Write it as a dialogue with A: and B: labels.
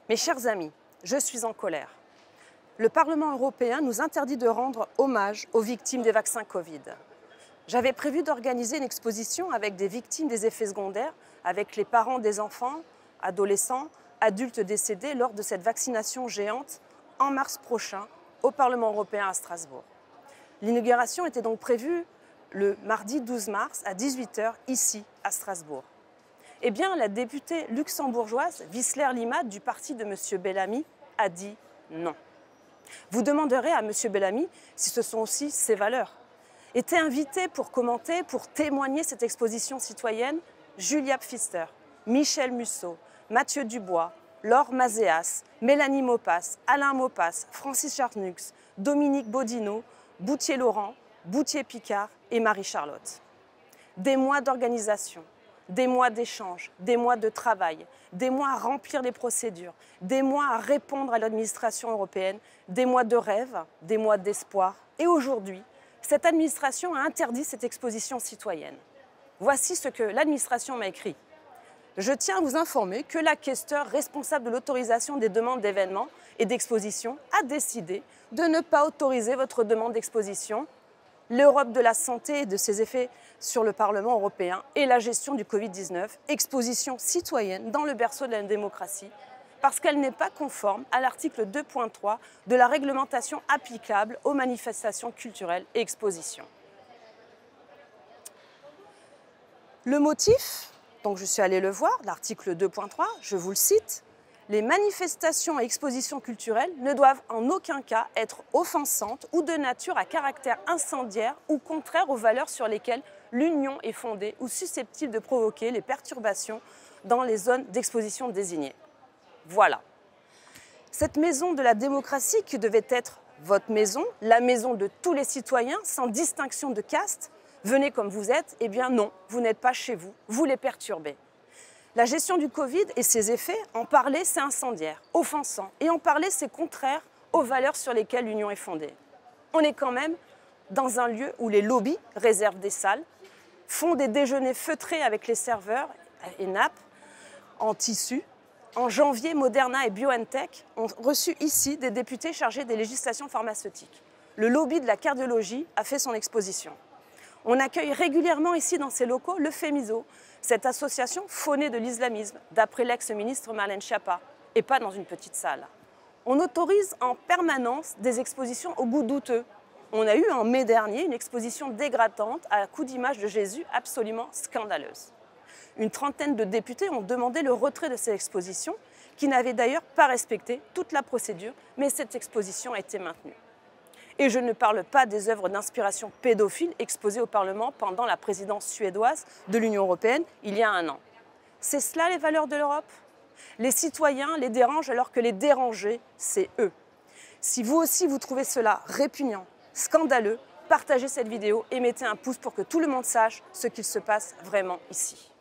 A: Mes chers amis, je suis en colère. Le Parlement européen nous interdit de rendre hommage aux victimes des vaccins Covid. J'avais prévu d'organiser une exposition avec des victimes des effets secondaires, avec les parents des enfants, adolescents, adultes décédés lors de cette vaccination géante en mars prochain au Parlement européen à Strasbourg. L'inauguration était donc prévue le mardi 12 mars à 18 h ici à Strasbourg. Eh bien, la députée luxembourgeoise Wisler Limmat du parti de M. Bellamy a dit non. Vous demanderez à M. Bellamy si ce sont aussi ses valeurs. Étaient invités pour commenter, pour témoigner cette exposition citoyenne, Julia Pfister, Michel Musso, Mathieu Dubois, Laure Mazéas, Mélanie Maupas, Alain Maupas, Francis Charnux, Dominique Bodino, Boutier-Laurent, Boutier-Picard et Marie-Charlotte. Des mois d'organisation, des mois d'échanges, des mois de travail, des mois à remplir les procédures, des mois à répondre à l'administration européenne, des mois de rêve, des mois d'espoir. Et aujourd'hui, cette administration a interdit cette exposition citoyenne. Voici ce que l'administration m'a écrit. Je tiens à vous informer que la questeur responsable de l'autorisation des demandes d'événements et d'exposition a décidé de ne pas autoriser votre demande d'exposition. L'Europe de la santé et de ses effets sur le Parlement européen et la gestion du Covid-19, exposition citoyenne dans le berceau de la démocratie, parce qu'elle n'est pas conforme à l'article 2.3 de la réglementation applicable aux manifestations culturelles et expositions. Le motif, donc je suis allée le voir, l'article 2.3, je vous le cite, les manifestations et expositions culturelles ne doivent en aucun cas être offensantes ou de nature à caractère incendiaire ou contraire aux valeurs sur lesquelles l'Union est fondée ou susceptible de provoquer les perturbations dans les zones d'exposition désignées. Voilà. Cette maison de la démocratie qui devait être votre maison, la maison de tous les citoyens, sans distinction de caste, venez comme vous êtes, eh bien non, vous n'êtes pas chez vous, vous les perturbez. La gestion du Covid et ses effets, en parler, c'est incendiaire, offensant. Et en parler, c'est contraire aux valeurs sur lesquelles l'Union est fondée. On est quand même dans un lieu où les lobbies réservent des salles, font des déjeuners feutrés avec les serveurs et nappes en tissu. En janvier, Moderna et BioNTech ont reçu ici des députés chargés des législations pharmaceutiques. Le lobby de la cardiologie a fait son exposition. On accueille régulièrement ici dans ces locaux le FEMISO, cette association faunée de l'islamisme, d'après l'ex-ministre Marlène Schiappa, et pas dans une petite salle. On autorise en permanence des expositions au goût douteux. On a eu en mai dernier une exposition dégradante à coups d'image de Jésus absolument scandaleuse. Une trentaine de députés ont demandé le retrait de ces expositions, qui n'avaient d'ailleurs pas respecté toute la procédure, mais cette exposition a été maintenue. Et je ne parle pas des œuvres d'inspiration pédophile exposées au Parlement pendant la présidence suédoise de l'Union européenne il y a un an. C'est cela les valeurs de l'Europe? Les citoyens les dérangent alors que les dérangés, c'est eux. Si vous aussi vous trouvez cela répugnant, scandaleux, partagez cette vidéo et mettez un pouce pour que tout le monde sache ce qu'il se passe vraiment ici.